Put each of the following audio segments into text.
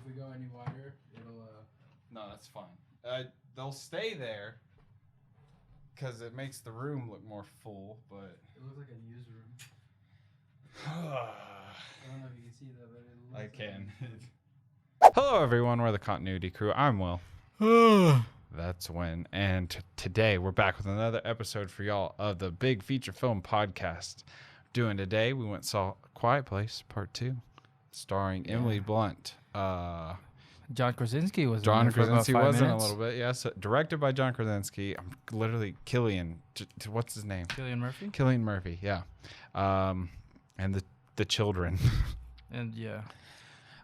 we go any wider, it'll. No, that's fine. They'll stay there because it makes the room look more full, but. It looks like a newsroom. I don't know if you can see that, but it looks. I can. Hello, everyone. We're the Continuity Crew. I'm Will. That's Win. And today we're back with another episode for y'all of the Big Feature Film Podcast. Doing today, we went and saw Quiet Place Part 2, starring Emily Blunt. John Krasinski was. John Krasinski was in a minutes. little bit. Yes, directed by John Krasinski. I'm literally Cillian. What's his name? Cillian Murphy. Cillian Murphy. Yeah. And the children. And yeah.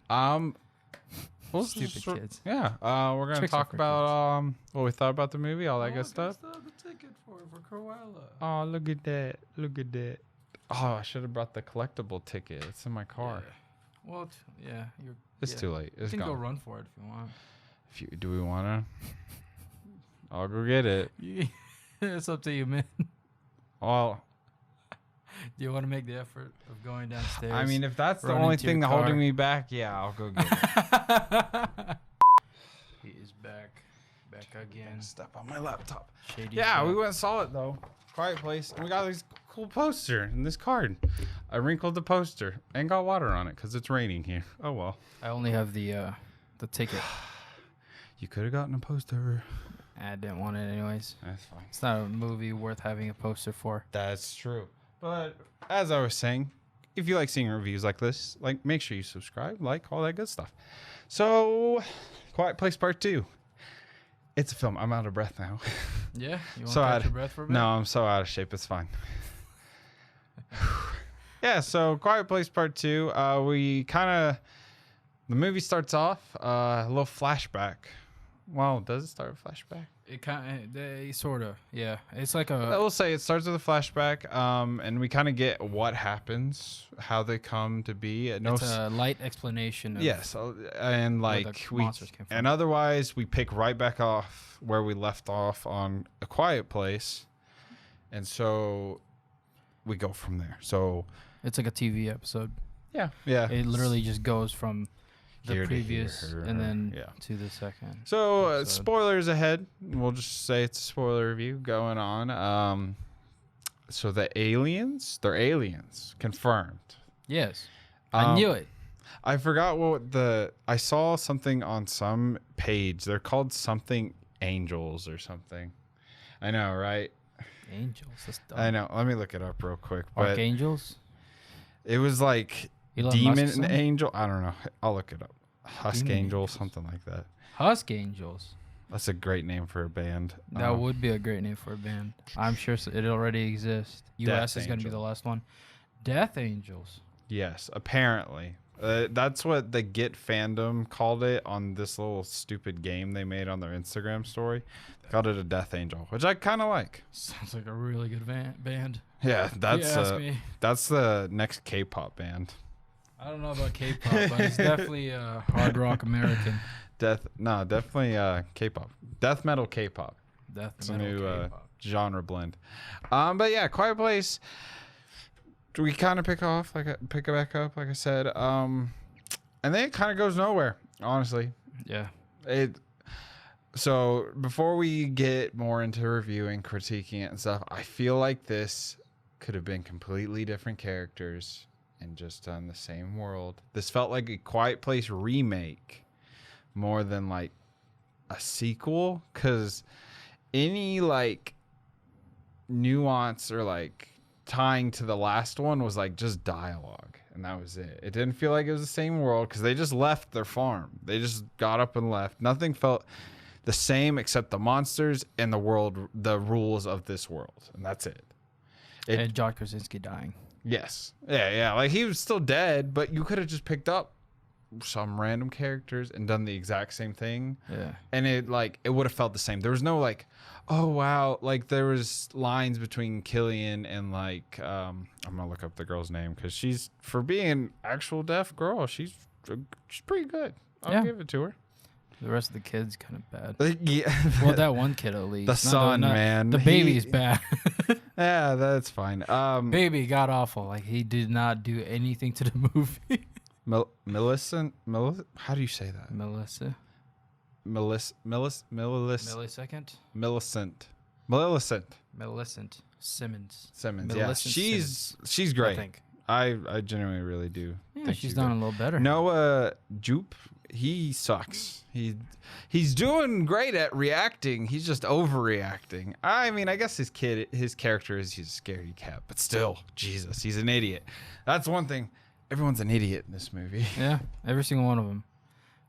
Well, Stupid kids. Yeah. We're gonna Tricks talk are for about what we thought about the movie, all that good stuff. The ticket for Cruella. Oh, look at that! Look at that! Oh, I should have brought the collectible ticket. It's in my car. Yeah. Well, you're. It's too late. It's you can gone. go run for it if you want. Do we wanna? I'll go get it. It's up to you, man. Well, Do you want to make the effort of going downstairs? I mean, if that's the run only into your thing car? holding me back, yeah, I'll go get it. He is back again. Step on my laptop. Shady's Yeah, we back. went and saw it though. Quiet Place, and we got this cool poster and this card. I wrinkled the poster and got water on it because it's raining here. Oh well. I only have the ticket. You could have gotten a poster. I didn't want it anyways. That's fine. It's not a movie worth having a poster for. That's true. But as I was saying, if you like seeing reviews like this, make sure you subscribe, all that good stuff. So, Quiet Place Part 2. It's a film. I'm out of breath now. Yeah? You want So to catch your breath for a bit? No, I'm so out of shape. It's fine. Yeah, so Quiet Place Part 2. The movie starts off a little flashback. Well, does it start with flashback? It kind of, sort of, yeah. It's like I will say it starts with a flashback, and we kind of get what happens, how they come to be. it's a light explanation of Yes, and where the monsters came from. and otherwise we pick right back off where we left off on A Quiet Place, and so we go from there. So It's like a TV episode. yeah. It literally just goes from the Here to previous here, and then yeah. to the second. So episode. spoilers ahead. We'll just say it's a spoiler review going on. So they're aliens, confirmed. Yes. I knew it. I forgot I saw something on some page. They're called something angels or something. I know, right? Angels. That's dumb. I know. Let me look it up real quick. But Archangels? it was like Elon demon Musk's son? angel. I don't know. I'll look it up. Husk Demon angel, angels. something like that. Husk Angels. That's a great name for a band. That would be a great name for a band. I'm sure it already exists. US is going to be Angel. the last one. Death Angels. Yes, apparently. That's what the Get fandom called it on this little stupid game they made on their Instagram story. They called it a Death Angel, which I kind of like. Sounds like a really good band. Yeah, that's If you ask me. that's the next K-pop band. I don't know about K-pop, but it's definitely hard rock American. Definitely K-pop. Death metal K-pop. Death It's a metal new K-pop. genre blend. But yeah, Quiet Place. We kind of pick it back up, like I said. And then it kind of goes nowhere, honestly. Yeah. So before we get more into reviewing, critiquing it and stuff, I feel like this could have been completely different characters and just done the same world. This felt like a Quiet Place remake more than like a sequel, because any nuance or tying to the last one was just dialogue, and that was it. It didn't feel like it was the same world because they just left their farm. They just got up and left. Nothing felt the same except the monsters and the rules of this world, and that's it. And John Krasinski dying. Yes. Yeah. He was still dead, but you could have just picked up some random characters and done the exact same thing. Yeah. And it would have felt the same. There was no oh wow, there was lines between Cillian and I'm gonna look up the girl's name because she's, for being an actual deaf girl, she's pretty good. I'll give it to her. The rest of the kids kind of bad. Yeah. Well, that one kid at least. The son, man. The baby's bad. Yeah, that's fine. Baby got awful. He did not do anything to the movie. Millicent. How do you say that? Melissa. Millicent. Millisecond. Millicent Simmons. Simmons. Millicent Yeah, Simmons, she's I great. think. I genuinely really do. Yeah, think she's done great. a little better. Noah Jupe, he sucks. He's doing great at reacting. He's just overreacting. I mean, I guess his character is he's a scaredy cat, but still, Jesus, he's an idiot. That's one thing. Everyone's an idiot in this movie. Yeah, every single one of them.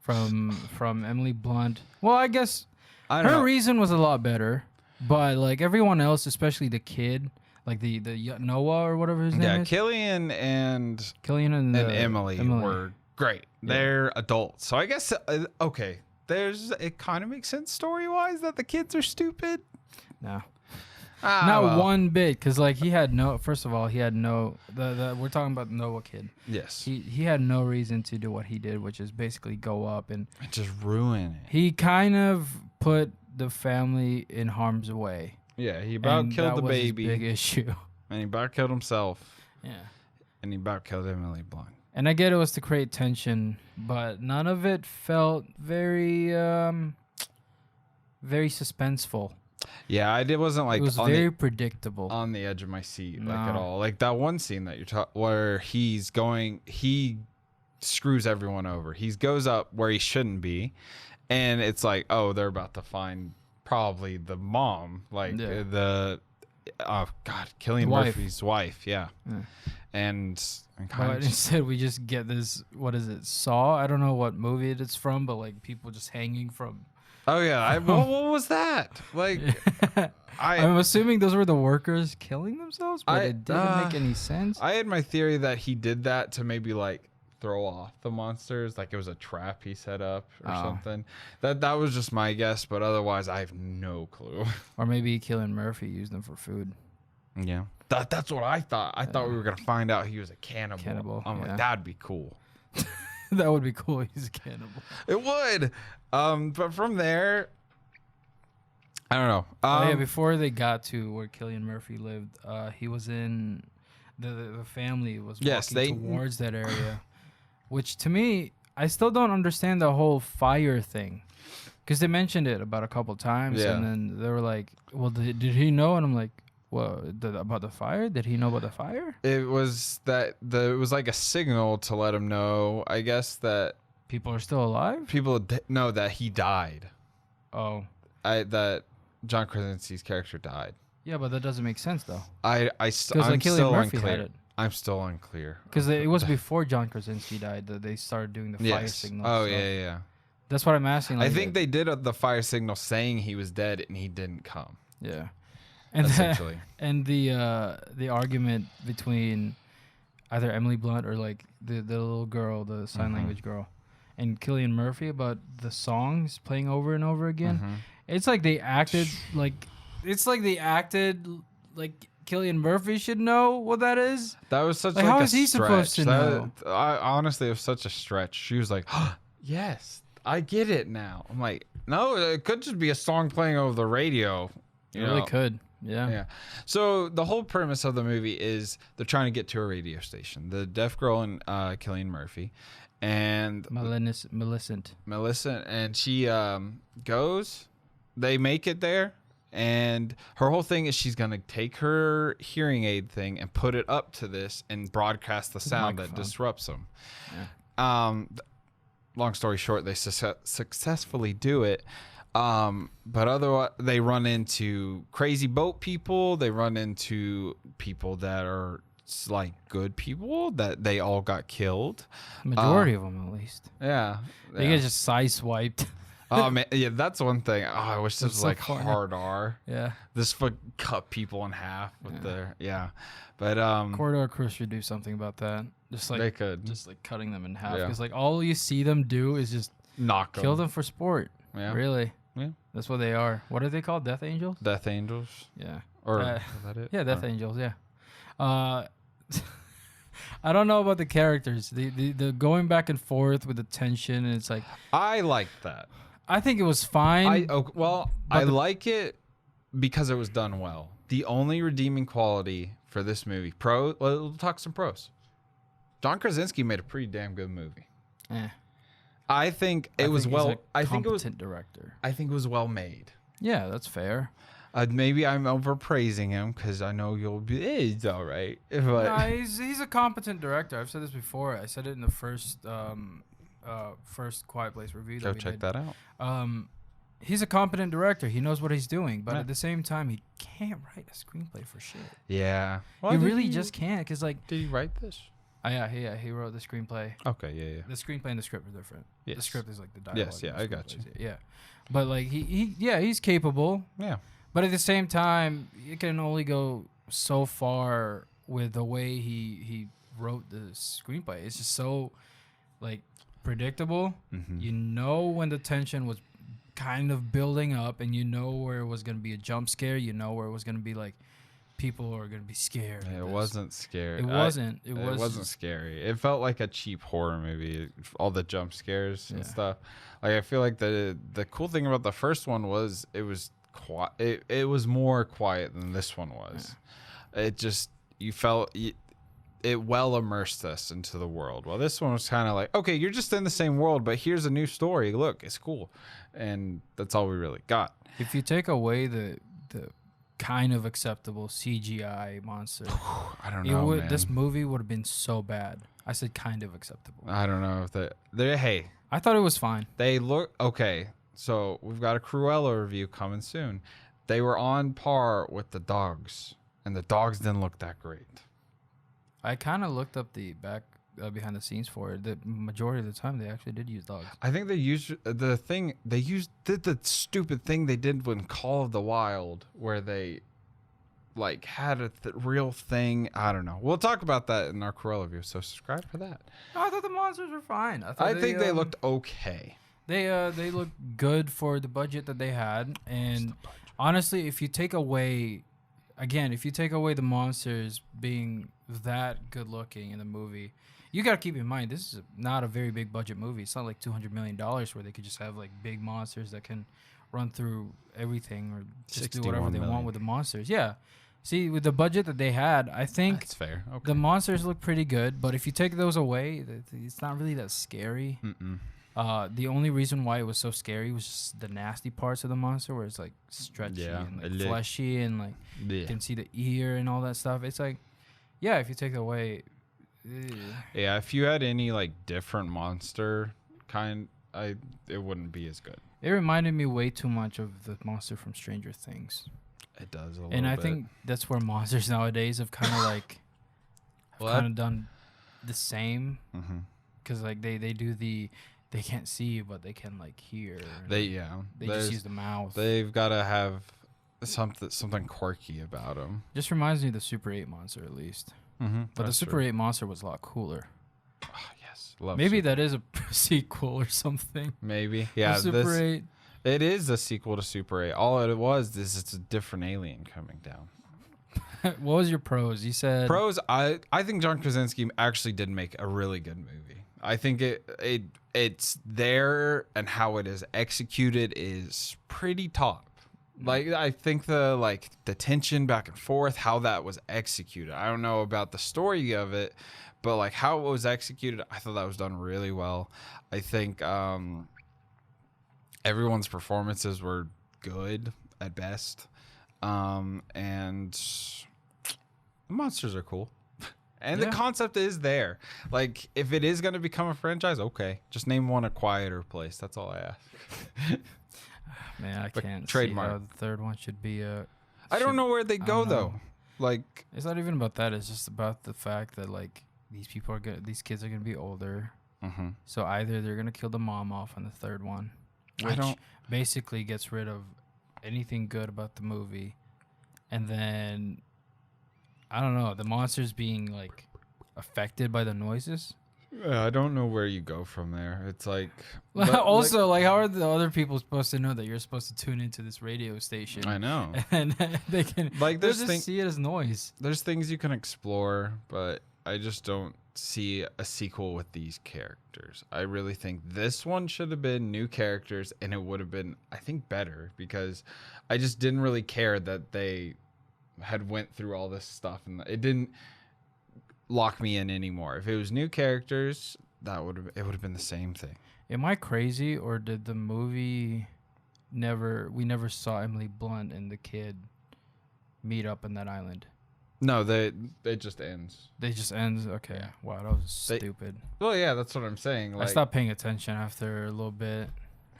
From Emily Blunt. Well, I guess I don't her know. reason was a lot better, but like everyone else, especially the kid, like the Noah or whatever his name Yeah, is. Killian and Killian and Emily were great. Yeah. They're adults, so I guess okay. It kind of makes sense story wise that the kids are stupid. No. Ah, Not well. one bit, because like he had no. First of all, he had no. We're talking about the Noah kid. Yes, He had no reason to do what he did, which is basically go up and just ruin it. he kind of put the family in harm's way. Yeah, he about And killed that the was his baby, big issue. and he about killed himself, Yeah. and he about killed Emily Blunt. And I get it was to create tension, but none of it felt very suspenseful. Yeah, it wasn't like It was on very predictable. on the edge of my seat, like No. at all. Like that one scene that you're talking, where he screws everyone over. He goes up where he shouldn't be, and it's like, oh, they're about to find probably the mom, like Yeah. Cillian Wife. Murphy's wife, yeah. And kind But of instead, we just get this. What is it? Saw? I don't know what movie it's from, but like people just hanging from. oh yeah, what was that? Like I'm assuming those were the workers killing themselves, but I- it didn't make any sense. I had my theory that he did that to maybe like throw off the monsters, like it was a trap he set up or Oh. something. That was just my guess, but otherwise I have no clue. Or maybe Cillian Murphy used them for food. Yeah, that's what I thought. I thought we were gonna find out he was a cannibal. I'm yeah. like, that'd be cool. That would be cool. He's a cannibal. It would. But from there, I don't know. Yeah, before they got to where Cillian Murphy lived, he was in the family was walking towards that area, which to me, I still don't understand the whole fire thing, because they mentioned it about a couple times, Yeah. and then they were like, "Well, did he know?" And I'm like, "Well, about the fire? Did he know about the fire?" It was it was like a signal to let him know, I guess, that People are still alive. people know that he died. Oh, That John Krasinski's character died. yeah, but that doesn't make sense though, I'm because like Cillian still Murphy unclear. had it. I'm still unclear. Because it was before John Krasinski died that they started doing the fire Yes. signals. Oh so yeah. that's what I'm asking. I Like, think they did the fire signal saying he was dead and he didn't come. yeah, and Essentially. and the argument between either Emily Blunt or like the little girl, the sign language girl, and Cillian Murphy about the songs playing over and over again. It's like they acted like Cillian Murphy should know what that is. That was such Like, like how a is he supposed to stretch. know? Honestly, it was such a stretch. She was like, "Yes, I get it now." I'm like, "No, it could just be a song playing over the radio." It really could. Yeah. Yeah. So the whole premise of the movie is they're trying to get to a radio station. The deaf girl and Cillian Murphy, and Millicent. Melissa, and she goes. They make it there, and her whole thing is she's gonna take her hearing aid thing and put it up to this and broadcast the sound that microphone. disrupts them. Yeah. Long story short, they successfully do it. But otherwise, they run into crazy boat people. They run into people that are like good people that they all got killed. Majority of them, at least. Yeah, They get just side-swiped. Oh man, yeah, that's one thing. Oh, I wish this was so like funny. hard R. Yeah. This would cut people in half with their But Corridor Crew should do something about that. Just like they could just like cutting them in half. Yeah. Because like all you see them do is just knock kill them for sport. Yeah, Really. Yeah. That's what they are. What are they called? Death Angels? Death Angels, Yeah. or Uh, is that it? Yeah, Death Oh. Angels, yeah. I don't know about the characters. The going back and forth with the tension, and it's like I like that. I think it was fine. I like it because it was done well. The only redeeming quality for this movie, we'll talk some pros. John Krasinski made a pretty damn good movie. I think it was well. I think it was director. I think it was well made. Yeah, that's fair. Maybe I'm overpraising him because I know you'll be. It's all right. But no, he's a competent director. I've said this before. I said it in the first Quiet Place review. Go check that out. He's a competent director. He knows what he's doing, but at the same time, he can't write a screenplay for shit. Yeah, he really just can't. Cause like, did he write this? He wrote the screenplay. Okay, yeah. The screenplay and the script are different. Yes. The script is like the dialogue. Yes, I got you. Yeah, but like he's capable. Yeah. But at the same time, you can only go so far with the way he wrote the screenplay. It's just so like predictable. Mm-hmm. You know when the tension was kind of building up, and you know where it was going to be a jump scare. You know where it was going to be like people are going to be scared. It wasn't scary. It wasn't. It wasn't scary. It felt like a cheap horror movie. All the jump scares and stuff. Like I feel like the cool thing about the first one was it was quiet. It was more quiet than this one was. Yeah. It just it well immersed us into the world. Well, this one was kind of like, okay, you're just in the same world, but here's a new story. Look, it's cool, and that's all we really got. If you take away the kind of acceptable CGI monster, I don't know, man. This movie would have been so bad. I said kind of acceptable. I don't know if hey, I thought it was fine. They look okay. So we've got a Cruella review coming soon. They were on par with the dogs, and the dogs didn't look that great. I kind of looked up the back behind the scenes for it. The majority of the time, they actually did use dogs. I think they used the thing. Did the stupid thing they did when Call of the Wild, where they like had a real thing. I don't know. We'll talk about that in our Cruella review. So subscribe for that. No, I thought the monsters were fine. I think they looked okay. They look good for the budget that they had, and honestly, if you take away the monsters being that good looking in the movie, you gotta keep in mind this is not a very big budget movie. It's not like $200 million where they could just have like big monsters that can run through everything or just do whatever they want with the monsters. Yeah. See, with the budget that they had, I think that's fair. Okay. The monsters look pretty good, but if you take those away, it's not really that scary. The only reason why it was so scary was just the nasty parts of the monster, where it's like stretchy and like fleshy, and like you can see the ear and all that stuff. It's like, yeah, if you take it away, yeah, if you had any like different monster kind, it wouldn't be as good. It reminded me way too much of the monster from Stranger Things. It does a little and I bit. think that's where monsters nowadays have kind of like done the same, because like they do they can't see, but they can like hear. They just use the mouth. They've got to have something quirky about them. Just reminds me of the Super 8 monster at least. But the Super 8 monster was a lot cooler. Oh, yes, maybe that is a sequel or something. Maybe, yeah. Super 8. It is a sequel to Super 8. All it was is it's a different alien coming down. What was your pros? You said pros. I think John Krasinski actually did make a really good movie. I think it's there, and how it is executed is pretty top. Like I think the tension back and forth, how that was executed. I don't know about the story of it, but like how it was executed, I thought that was done really well. I think everyone's performances were good at best, and the monsters are cool. And the concept is there. Like, if it is going to become a franchise, okay. Just name one A Quieter Place. That's all I ask. Man, I can't trademark. see how the third one should be a... I don't know where they go, though. Like... It's not even about that. It's just about the fact that, like, these kids are going to be older. So either they're going to kill the mom off on the third one, which basically gets rid of anything good about the movie. And then... I don't know, the monsters being like affected by the noises. I don't know where you go from there. It's like also like how are the other people supposed to know that you're supposed to tune into this radio station? I know, and they can just see it as noise. There's things you can explore, but I just don't see a sequel with these characters. I really think this one should have been new characters, and it would have been, I think, better, because I just didn't really care that they had went through all this stuff, and it didn't lock me in anymore. If it was new characters, it would have been the same thing. Am I crazy, or did the movie we never saw Emily Blunt and the kid meet up in that island? No, it just ends. They just ends. Okay. Yeah. Wow, that was stupid. Well, yeah, that's what I'm saying. Like, I stopped paying attention after a little bit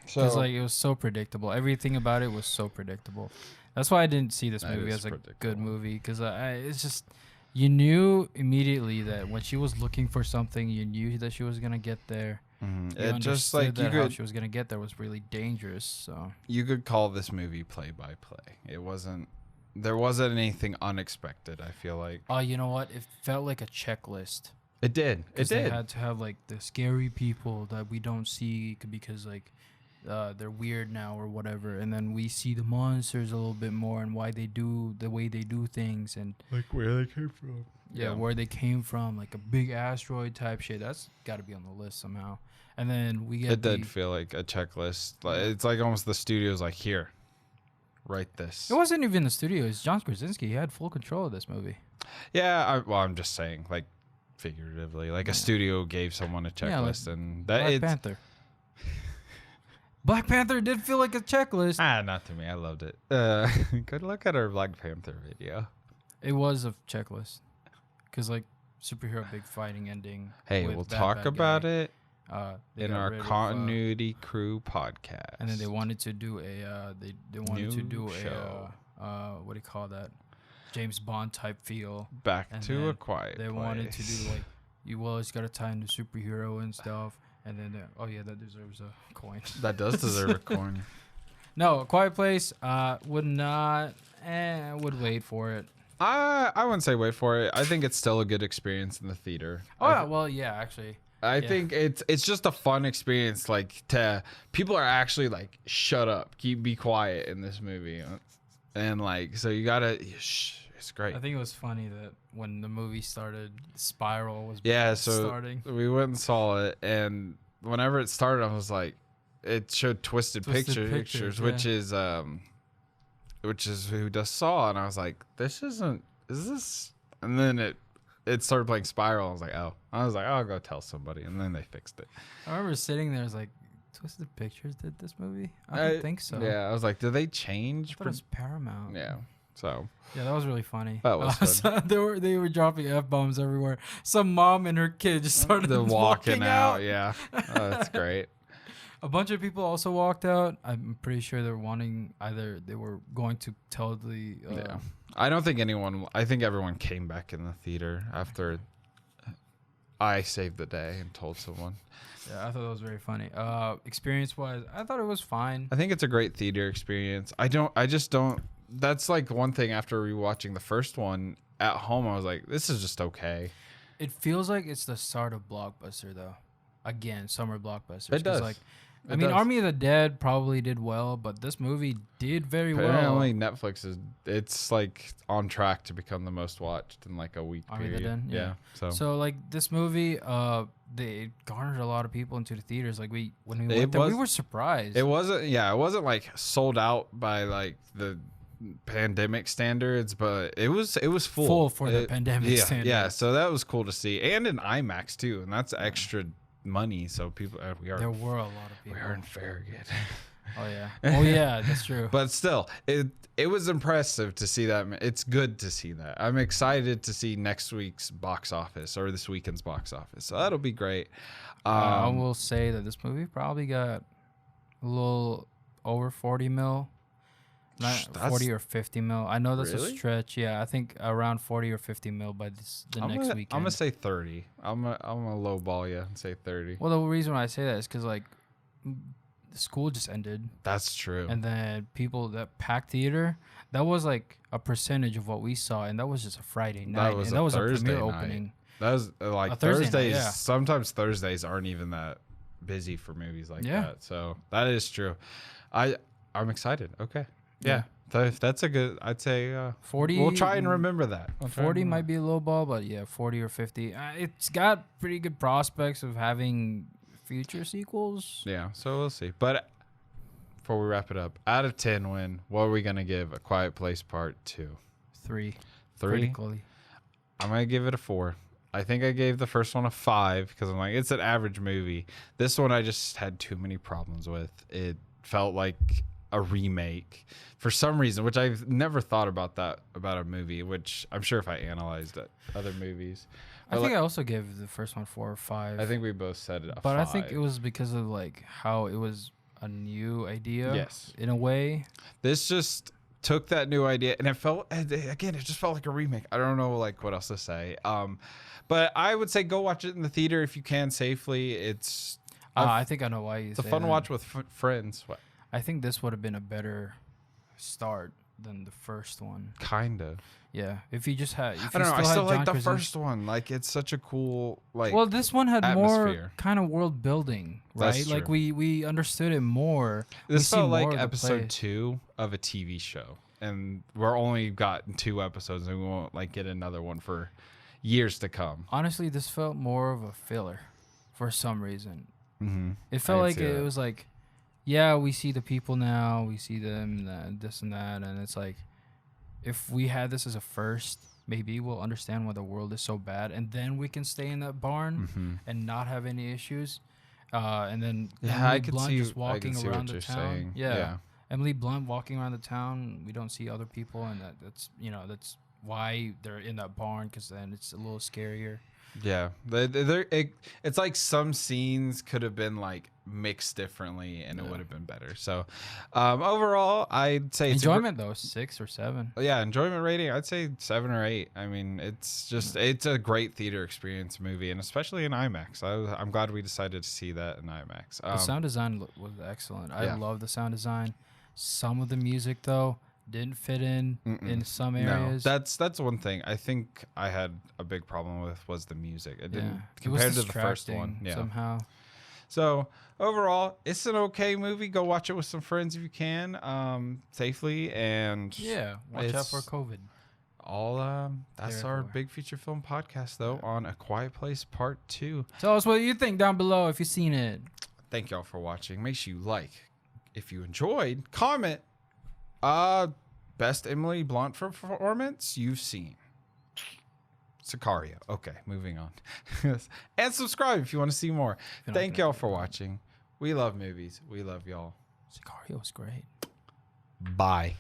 because like it was so predictable. Everything about it was so predictable. That's why I didn't see this movie as a good movie, because it's just, you knew immediately that when she was looking for something, you knew that she was gonna get there. Mm-hmm. It just like how she was gonna get there was really dangerous. So you could call this movie play by play. It wasn't. There wasn't anything unexpected, I feel like. Oh, you know what? It felt like a checklist. It did. It did. They had to have like the scary people that we don't see because like they're weird now or whatever, and then we see the monsters a little bit more and why they do the way they do things, and like where they came from. Yeah, where they came from, like a big asteroid type shit. That's got to be on the list somehow. And then we get. It did feel like a checklist. It's like almost the studio's like, here, write this. It wasn't even the studio. It's John Krasinski. He had full control of this movie. Yeah, I'm just saying, like, figuratively, like a studio gave someone a checklist, and that Black Panther. Black Panther did feel like a checklist. Not to me. I loved it. Good look at our Black Panther video. It was a checklist, because like superhero big fighting ending. Hey, we'll talk about it in our continuity crew podcast. And then they wanted to do a they wanted to do a what do you call that? James Bond type feel. Back to a quiet place. They wanted to do like you always got to tie into superhero and stuff. And then that deserves a coin. That does deserve a coin. No, A Quiet Place would not. Would wait for it. I wouldn't say wait for it. I think it's still a good experience in the theater. Oh, well, yeah, actually. I think it's just a fun experience. Like, people are actually like, shut up, be quiet in this movie, and like, so you gotta. It's great. I think it was funny that when the movie started, Spiral was starting. We went and saw it, and whenever it started, I was like, it showed Twisted Pictures, which is who does Saw, and I was like, is this? And then it started playing Spiral. I was like, I'll go tell somebody, and then they fixed it. I remember sitting there, I was like, Twisted Pictures did this movie? I don't think so. Yeah, I was like, did they change? I thought it was Paramount. Yeah. So yeah, that was really funny. That was fun. They were dropping F-bombs everywhere. Some mom and her kid just started walking out. Yeah, that's great. A bunch of people also walked out. I'm pretty sure they were going to tell the. Yeah, I don't think anyone. I think everyone came back in the theater after I saved the day and told someone. Yeah, I thought that was very funny. Experience-wise, I thought it was fine. I think it's a great theater experience. I just don't. That's like one thing after rewatching the first one at home. I was like, this is just okay. It feels like it's the start of Blockbuster, though. Again, summer blockbusters. It does. Like, I mean, Army of the Dead probably did well, but this movie did very well. Apparently, Netflix it's like on track to become the most watched in like a week Army period. of the Dead, yeah. So like this movie, they garnered a lot of people into the theaters. Like when we went there, we were surprised. It wasn't like sold out by like the pandemic standards, but it was full for the pandemic standards. Yeah, so that was cool to see, and in IMAX too, and that's extra money. So people, there were a lot of people. We are in Farragut. Oh yeah, that's true. But still, it was impressive to see that. It's good to see that. I'm excited to see next week's box office or this weekend's box office. So that'll be great. I will say that this movie probably got a little over 40 mil. Not 40 or 50 mil. I know that's a stretch. Yeah, I think around 40 or 50 mil by the next weekend. I'm gonna say 30. I'm gonna lowball you and say 30. Well, the reason why I say that is because like the school just ended. That's true. And then that packed theater, that was like a percentage of what we saw, and that was just a Friday night. That was a premiere opening. That was like Thursdays. Yeah. Sometimes Thursdays aren't even that busy for movies like that. So that is true. I'm excited. Okay. Yeah, that's a good. I'd say 40. We'll try and remember that. 40 might be a low ball, but yeah, 40 or 50. It's got pretty good prospects of having future sequels. Yeah, so we'll see. But before we wrap it up, out of 10, what are we gonna give A Quiet Place Part 2? 3. 3. Critically. I'm gonna give it a 4. I think I gave the first one a 5 because I'm like, it's an average movie. This one I just had too many problems with. It felt like a remake for some reason, which I've never thought about that about a movie, which I'm sure if I analyzed it, other movies. I think I also gave the first one 4 or 5. I think we both said it a 5. But I think it was because of like how it was a new idea. Yes. In a way. This just took that new idea and it just felt like a remake. I don't know like what else to say. But I would say go watch it in the theater if you can safely. It's I think I know why you it's a say fun that. watch with friends. What? I think this would have been a better start than the first one. Kind of. Yeah, if you just had, I don't know. I still like the first one. Like it's such a cool like. Well, this one had atmosphere. more kind of world building, right? That's like true. we understood it more. This felt like episode 2 of a TV show, and we're only gotten 2 episodes, and we won't like get another one for years to come. Honestly, this felt more of a filler, for some reason. Mm-hmm. It felt like it was like, yeah, we see the people now, we see them, this and that, and it's like, if we had this as a first, maybe we'll understand why the world is so bad, and then we can stay in that barn and not have any issues. And then Emily Blunt just walking around the town. Yeah. Emily Blunt walking around the town. We don't see other people, and that's why they're in that barn, because then it's a little scarier. Yeah, it's like some scenes could have been like mixed differently, and it would have been better. So, overall, I'd say enjoyment though 6 or 7. Yeah, enjoyment rating, I'd say 7 or 8. I mean, it's a great theater experience movie, and especially in IMAX. I'm glad we decided to see that in IMAX. The sound design was excellent. I love the sound design. Some of the music though didn't fit in some areas. No, that's one thing I think I had a big problem with was the music. It didn't compared to the first one. Yeah. Somehow. So overall, it's an okay movie. Go watch it with some friends if you can, safely, and watch out for COVID. That's our big feature film podcast though on A Quiet Place Part 2. Tell us what you think down below if you've seen it. Thank y'all for watching. Make sure you like. If you enjoyed, comment. Best Emily Blunt performance you've seen. Sicario. Okay, moving on. And subscribe if you want to see more. Thank y'all for watching. We love movies. We love y'all. Sicario was great. Bye.